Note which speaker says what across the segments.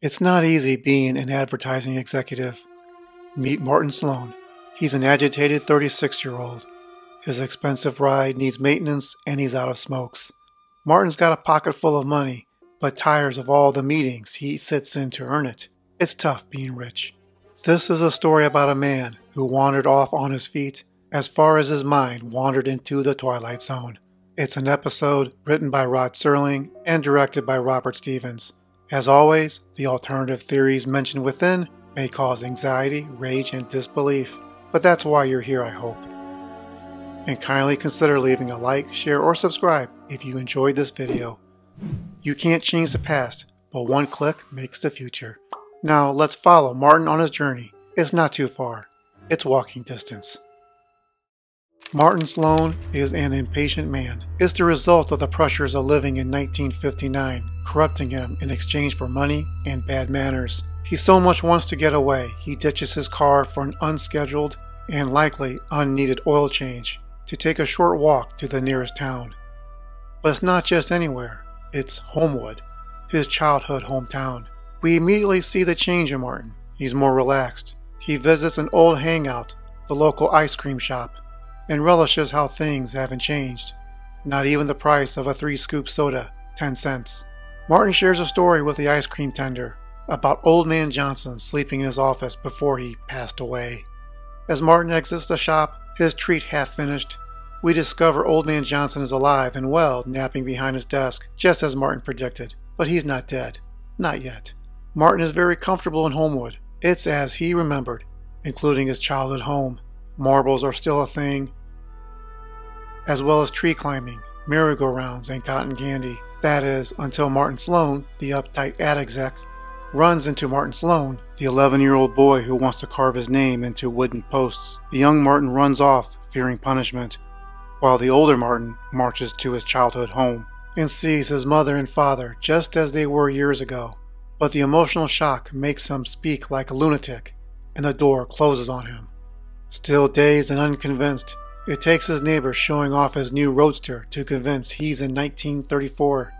Speaker 1: It's not easy being an advertising executive. Meet Martin Sloan. He's an agitated 36-year-old. His expensive ride needs maintenance and he's out of smokes. Martin's got a pocket full of money, but tires of all the meetings he sits in to earn it. It's tough being rich. This is a story about a man who wandered off on his feet as far as his mind wandered into the Twilight Zone. It's an episode written by Rod Serling and directed by Robert Stevens. As always, the alternative theories mentioned within may cause anxiety, rage, and disbelief, but that's why you're here, I hope. And kindly consider leaving a like, share, or subscribe if you enjoyed this video. You can't change the past, but one click makes the future. Now let's follow Martin on his journey. It's not too far. It's walking distance. Martin Sloan is an impatient man. It's the result of the pressures of living in 1959, corrupting him in exchange for money and bad manners. He so much wants to get away, he ditches his car for an unscheduled and likely unneeded oil change to take a short walk to the nearest town. But it's not just anywhere, it's Homewood, his childhood hometown. We immediately see the change in Martin. He's more relaxed. He visits an old hangout, the local ice cream shop, and relishes how things haven't changed. Not even the price of a 3-scoop soda, 10 cents. Martin shares a story with the ice cream tender about Old Man Johnson sleeping in his office before he passed away. As Martin exits the shop, his treat half finished, we discover Old Man Johnson is alive and well, napping behind his desk, just as Martin predicted. But he's not dead. Not yet. Martin is very comfortable in Homewood. It's as he remembered, including his childhood home. Marbles are still a thing, as well as tree climbing, merry-go-rounds, and cotton candy. That is, until Martin Sloan, the uptight ad exec, runs into Martin Sloan, the 11-year-old boy who wants to carve his name into wooden posts. The young Martin runs off, fearing punishment, while the older Martin marches to his childhood home and sees his mother and father just as they were years ago. But the emotional shock makes him speak like a lunatic, and the door closes on him. Still dazed and unconvinced, it takes his neighbor showing off his new roadster to convince he's in 1934.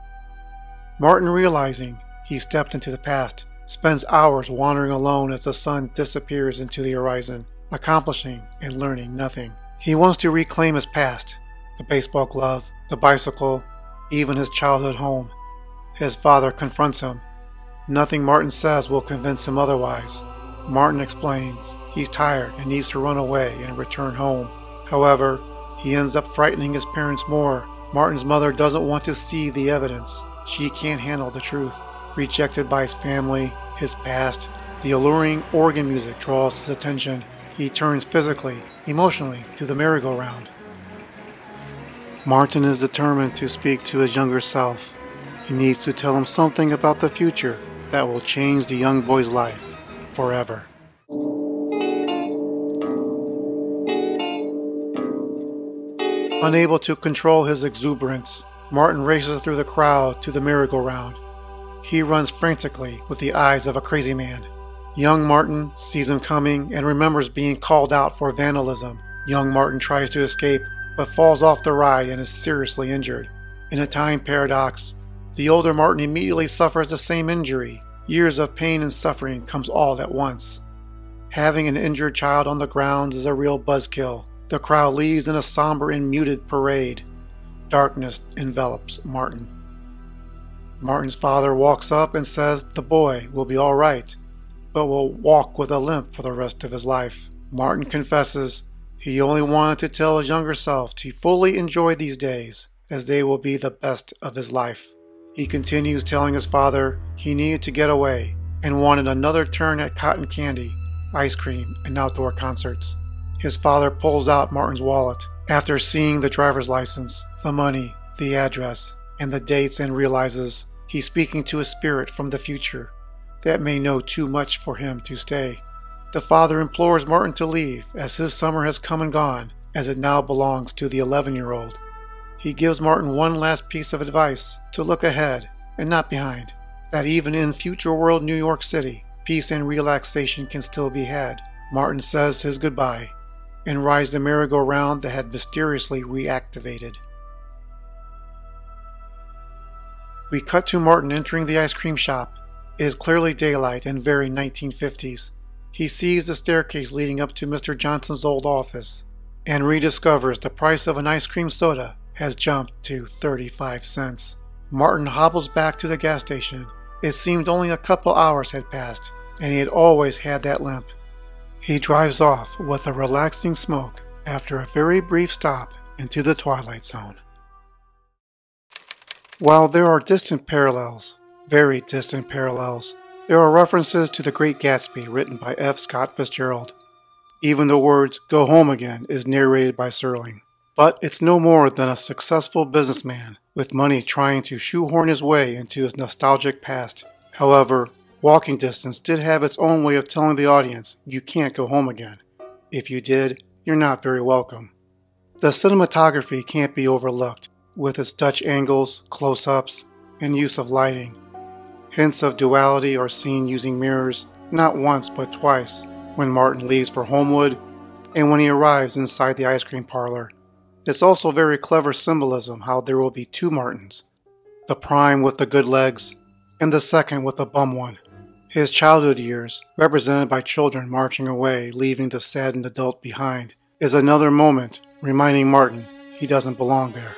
Speaker 1: Martin, realizing he stepped into the past, spends hours wandering alone as the sun disappears into the horizon, accomplishing and learning nothing. He wants to reclaim his past, the baseball glove, the bicycle, even his childhood home. His father confronts him. Nothing Martin says will convince him otherwise. Martin explains he's tired and needs to run away and return home. However, he ends up frightening his parents more. Martin's mother doesn't want to see the evidence. She can't handle the truth. Rejected by his family, his past, the alluring organ music draws his attention. He turns physically, emotionally to the merry-go-round. Martin is determined to speak to his younger self. He needs to tell him something about the future that will change the young boy's life forever. Unable to control his exuberance, Martin races through the crowd to the merry-go-round. He runs frantically with the eyes of a crazy man. Young Martin sees him coming and remembers being called out for vandalism. Young Martin tries to escape, but falls off the ride and is seriously injured. In a time paradox, the older Martin immediately suffers the same injury. Years of pain and suffering comes all at once. Having an injured child on the grounds is a real buzzkill. The crowd leaves in a somber and muted parade. Darkness envelops Martin. Martin's father walks up and says the boy will be all right, but will walk with a limp for the rest of his life. Martin confesses he only wanted to tell his younger self to fully enjoy these days, as they will be the best of his life. He continues telling his father he needed to get away and wanted another turn at cotton candy, ice cream, and outdoor concerts. His father pulls out Martin's wallet after seeing the driver's license, the money, the address, and the dates, and realizes he's speaking to a spirit from the future that may know too much for him to stay. The father implores Martin to leave as his summer has come and gone, as it now belongs to the 11-year-old. He gives Martin one last piece of advice: to look ahead and not behind, that even in future world New York City, peace and relaxation can still be had. Martin says his goodbye and rides the merry-go-round that had mysteriously reactivated. We cut to Martin entering the ice cream shop. It is clearly daylight and very 1950s. He sees the staircase leading up to Mr. Johnson's old office and rediscovers the price of an ice cream soda has jumped to 35 cents. Martin hobbles back to the gas station. It seemed only a couple hours had passed, and he had always had that limp. He drives off with a relaxing smoke after a very brief stop into the Twilight Zone. While there are distant parallels, very distant parallels, there are references to The Great Gatsby written by F. Scott Fitzgerald. Even the words "go home again" is narrated by Serling. But it's no more than a successful businessman with money trying to shoehorn his way into his nostalgic past. However, Walking Distance did have its own way of telling the audience you can't go home again. If you did, you're not very welcome. The cinematography can't be overlooked, with its Dutch angles, close-ups, and use of lighting. Hints of duality are seen using mirrors, not once but twice, when Martin leaves for Homewood and when he arrives inside the ice cream parlor. It's also very clever symbolism how there will be two Martins, the prime with the good legs and the second with the bum one. His childhood years, represented by children marching away, leaving the saddened adult behind, is another moment reminding Martin he doesn't belong there.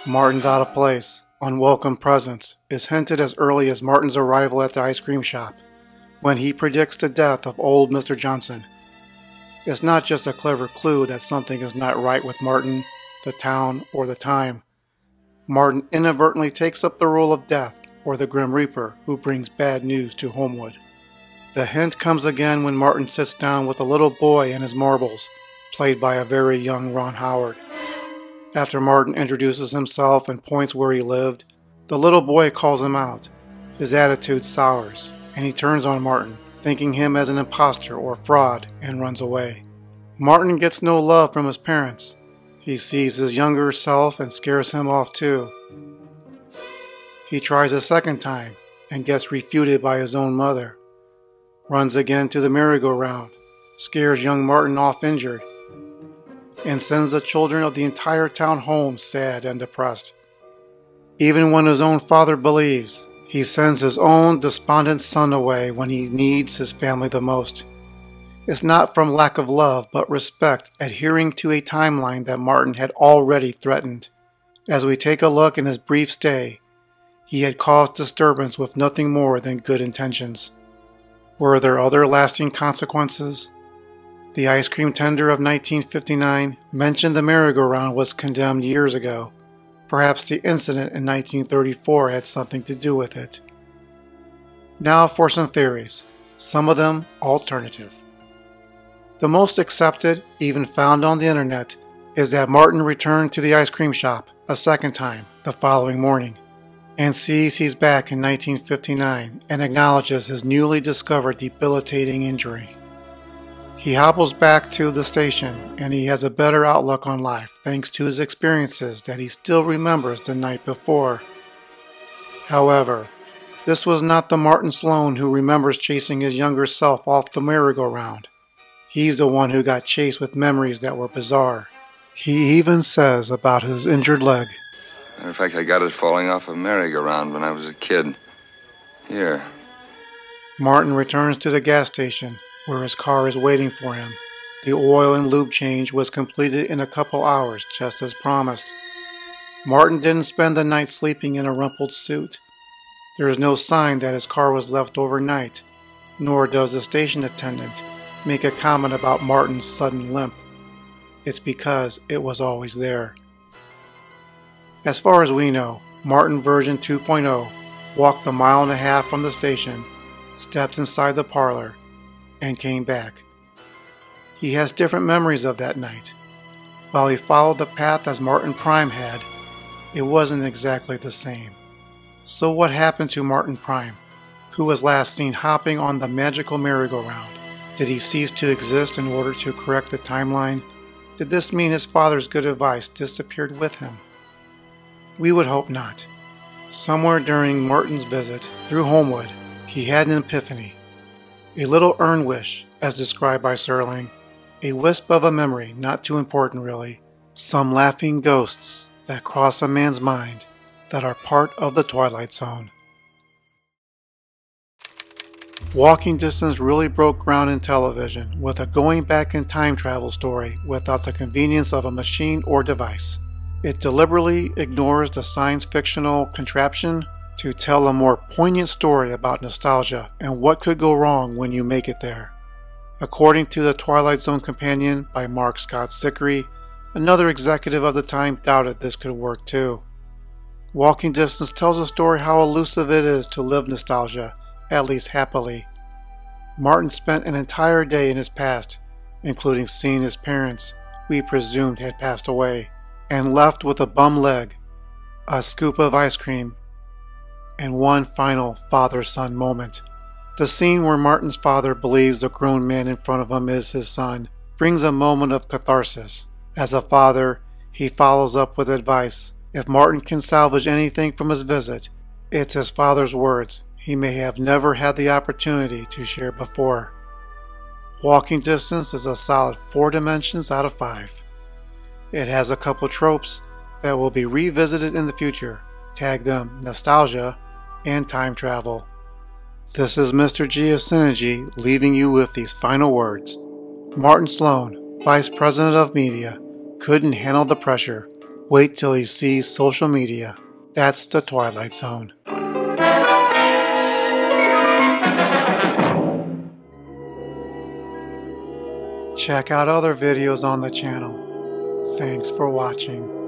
Speaker 1: Martin's out of place, unwelcome presence, is hinted as early as Martin's arrival at the ice cream shop, when he predicts the death of old Mr. Johnson. It's not just a clever clue that something is not right with Martin, the town, or the time. Martin inadvertently takes up the role of Death, or the Grim Reaper, who brings bad news to Homewood. The hint comes again when Martin sits down with a little boy and his marbles, played by a very young Ron Howard. After Martin introduces himself and points where he lived, the little boy calls him out. His attitude sours, and he turns on Martin, thinking him as an imposter or fraud, and runs away. Martin gets no love from his parents. He sees his younger self and scares him off too. He tries a second time and gets refuted by his own mother. Runs again to the merry-go-round, scares young Martin off injured, and sends the children of the entire town home sad and depressed. Even when his own father believes, he sends his own despondent son away when he needs his family the most. It's not from lack of love, but respect, adhering to a timeline that Martin had already threatened. As we take a look in his brief stay, he had caused disturbance with nothing more than good intentions. Were there other lasting consequences? The ice cream tender of 1959 mentioned the merry-go-round was condemned years ago. Perhaps the incident in 1934 had something to do with it. Now for some theories, some of them alternative. The most accepted, even found on the internet, is that Martin returned to the ice cream shop a second time the following morning, and sees he's back in 1959 and acknowledges his newly discovered debilitating injury. He hobbles back to the station and he has a better outlook on life thanks to his experiences that he still remembers the night before. However, this was not the Martin Sloan who remembers chasing his younger self off the merry-go-round. He's the one who got chased with memories that were bizarre. He even says about his injured leg,
Speaker 2: Matter of fact, I got it falling off a merry-go-round when I was a kid. Here.
Speaker 1: Martin returns to the gas station, where his car is waiting for him. The oil and lube change was completed in a couple hours, just as promised. Martin didn't spend the night sleeping in a rumpled suit. There is no sign that his car was left overnight, nor does the station attendant make a comment about Martin's sudden limp. It's because it was always there. As far as we know, Martin version 2.0 walked a mile and a half from the station, stepped inside the parlor, and came back. He has different memories of that night. While he followed the path as Martin Prime had, it wasn't exactly the same. So what happened to Martin Prime, who was last seen hopping on the magical merry-go-round? Did he cease to exist in order to correct the timeline? Did this mean his father's good advice disappeared with him? We would hope not. Somewhere during Martin's visit through Homewood, he had an epiphany. A little earned wish, as described by Serling. A wisp of a memory, not too important really. Some laughing ghosts that cross a man's mind that are part of the Twilight Zone. Walking Distance really broke ground in television with a going back in time travel story without the convenience of a machine or device. It deliberately ignores the science fictional contraption to tell a more poignant story about nostalgia and what could go wrong when you make it there. According to the Twilight Zone Companion by Mark Scott Zickery, another executive of the time doubted this could work too. Walking Distance tells a story how elusive it is to live nostalgia, at least happily. Martin spent an entire day in his past, including seeing his parents, we presumed had passed away, and left with a bum leg, a scoop of ice cream, and one final father-son moment. The scene where Martin's father believes the grown man in front of him is his son brings a moment of catharsis. As a father, he follows up with advice. If Martin can salvage anything from his visit, it's his father's words he may have never had the opportunity to share before. Walking Distance is a solid 4 dimensions out of 5. It has a couple tropes that will be revisited in the future. Tag them nostalgia and time travel. This is Mr. G of Synergy leaving you with these final words. Martin Sloan, Vice President of Media, couldn't handle the pressure. Wait till he sees social media. That's the Twilight Zone. Check out other videos on the channel. Thanks for watching.